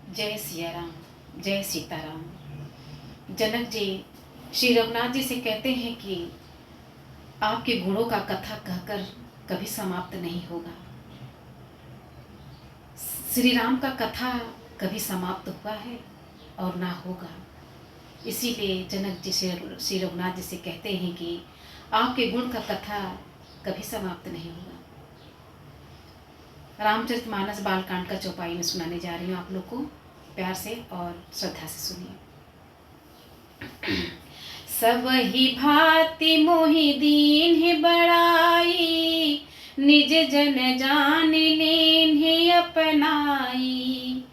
जय सिया राम, जय सीताराम। जनक जी श्री रघुनाथ जी से कहते हैं कि आपके गुणों का कथा कहकर कभी समाप्त नहीं होगा। श्री राम का कथा कभी समाप्त हुआ है और ना होगा। इसीलिए जनक जी श्री रघुनाथ जी से कहते हैं कि आपके गुण का कथा कभी समाप्त नहीं होगा। रामचरितमानस बालकांड का चौपाई में सुनाने जा रही हूँ, आप लोग को प्यार से और श्रद्धा से सुनिए। सब ही भांति मोहि दीन्हि बड़ाई, निज जन जान लीन्हि अपनाई।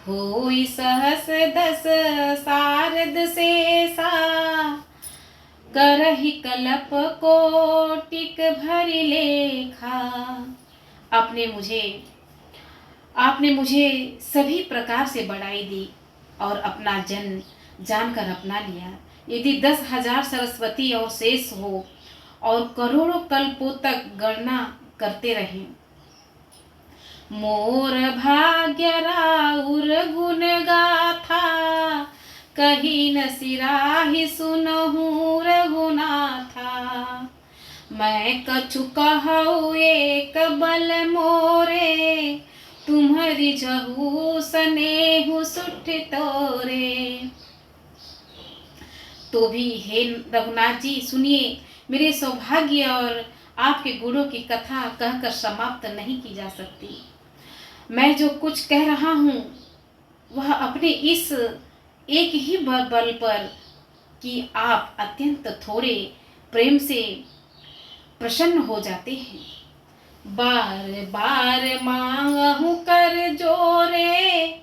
होई सहस दस सारद शेषा, करहि कलप कोटिक भरि लेखा। आपने मुझे सभी प्रकार से बढ़ाई दी और अपना जन जानकर अपना लिया। यदि 10,000 सरस्वती और शेष हो और करोड़ों कल्पों तक गणना करते रहे, मोर भाग्य राउर गुण गाथा, कही न सिराहि सुनहु रघुनाथा। मैं कछु कहु एक बल मोरे, तुम्हारी जहू स्नेहु सुठ तोरे। तो भी हे रघुनाथ जी सुनिए, मेरे सौभाग्य और आपके गुणों की कथा कहकर समाप्त नहीं की जा सकती। मैं जो कुछ कह रहा हूँ वह अपने इस एक ही बल पर कि आप अत्यंत थोड़े प्रेम से प्रसन्न हो जाते हैं। बार बार मांगहु कर जोरे,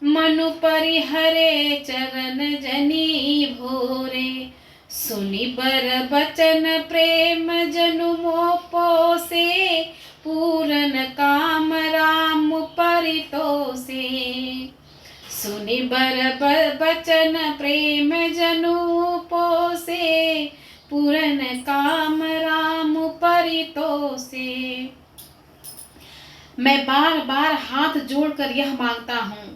मनु परिहरे चरण जनी भोरे। सुनि बर बचन प्रेम जनु मोह पोसे, पूरन काम राम परितोषे। सुनि बर बचन प्रेम जनु पोसे, पूरन काम राम परितोषे। मैं बार बार हाथ जोड़कर यह मांगता हूँ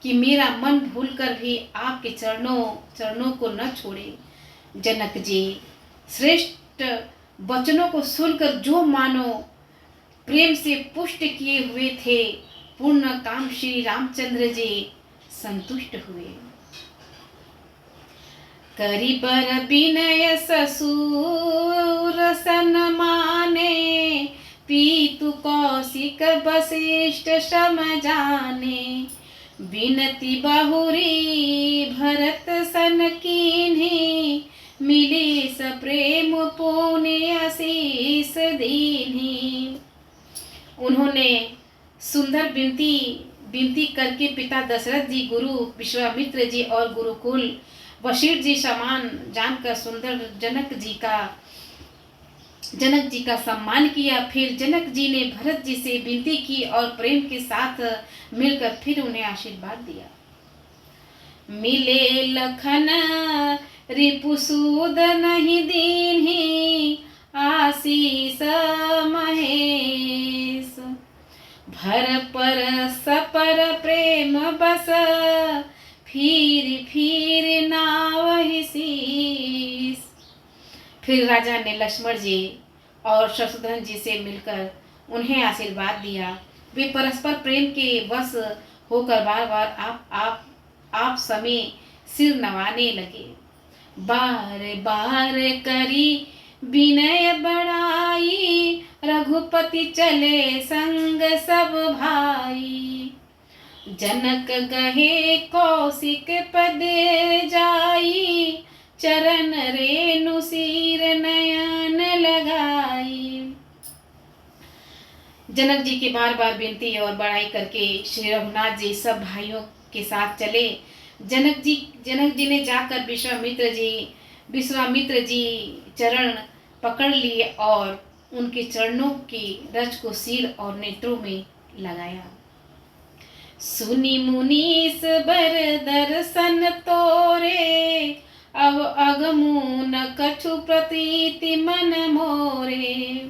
कि मेरा मन भूलकर भी आपके चरणों को न छोड़े। जनक जी श्रेष्ठ वचनों को सुनकर जो मानो प्रेम से पुष्ट किए हुए थे, पूर्ण काम श्री रामचंद्र जी संतुष्ट हुए। करि बर विनय ससुर सन माने, पीतु कौशिक वशिष्ठ सम जाने। बिनती बहुरी भरत सन कीन्ही, मिली स प्रेम पुण्य आशीष दीन्ही। उन्होंने सुंदर विनती करके पिता दशरथ जी, गुरु विश्वामित्र जी और गुरुकुल वशिष्ठ जी समान जानकर सुंदर जनक जी का सम्मान किया। फिर जनक जी ने भरत जी से विनती की और प्रेम के साथ मिलकर फिर उन्हें आशीर्वाद दिया। मिले लखन रिपुसूद नहीं दीन्ही, आशीष महेश। भर पर सपर प्रेम बस, फिर नावहि शीस। फिर राजा ने लक्ष्मण जी और शत्रुघ्न जी से मिलकर उन्हें आशीर्वाद दिया। वे परस्पर प्रेम के वश होकर बार बार आप समय सिर नवाने लगे। बार बार करी विनय बढ़ाई, रघुपति चले संग सब भाई। जनक गहे कौशिक पद जाई, चरण रेणु सिर नयन लगाई। जनक जी की बार बार विनती और बड़ाई करके श्री रघुनाथ जी सब भाइयों के साथ चले। जनक जी ने जाकर विश्वामित्र जी चरण पकड़ लिए और उनके चरणों की रज को सिर और नेत्रों में लगाया। सुनि मुनीस बर दर्शन तोरे, अब अगमु न कछु प्रतीति मन मोरे।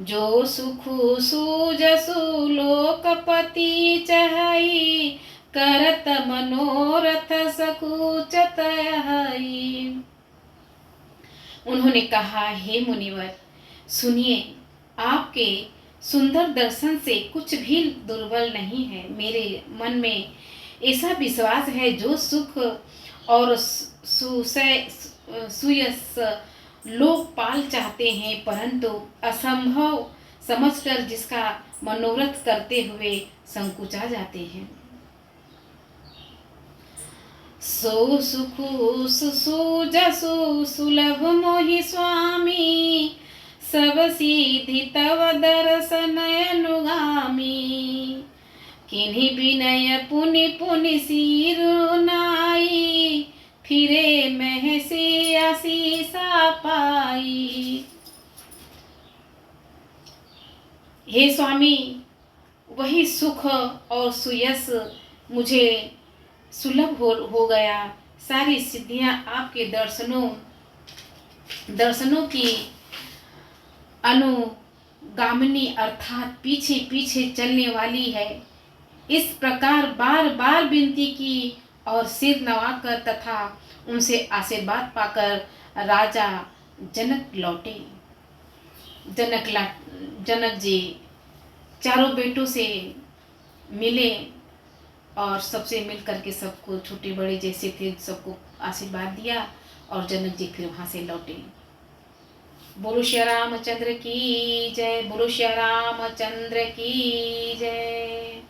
जो सुखु सूजसु लोकपति चहई, करत मनोरथ सकुचत हई। उन्होंने कहा, हे मुनिवर, सुनिए, आपके सुंदर दर्शन से कुछ भी दुर्बल नहीं है। मेरे मन में ऐसा विश्वास है, जो सुख और सुयस लोकपाल चाहते हैं, परंतु असंभव समझकर जिसका मनोरथ करते हुए संकुचा जाते हैं। सो सुखु सुजसु सुलभ मोहि स्वामी, सब सीधि तव दर्शन अनुगामी। किन्हीं विनय पुनि पुनि सिर नाई, फिरे महसी आशीषा पाई। हे स्वामी, वही सुख और सुयश मुझे सुलभ हो गया। सारी सिद्धियां आपके दर्शनों की अनुगामिनी अर्थात पीछे पीछे चलने वाली है। इस प्रकार बार बार विनती की और सिर नवाकर तथा उनसे आशीर्वाद पाकर राजा जनक लौटे। जनक जी चारों बेटों से मिले और सबसे मिल करके सबको, छोटे बड़े जैसे थे सबको आशीर्वाद दिया और जनक जी फिर वहां से लौटे। बोलो श्री रामचंद्र की जय, बोलो श्री रामचंद्र की जय।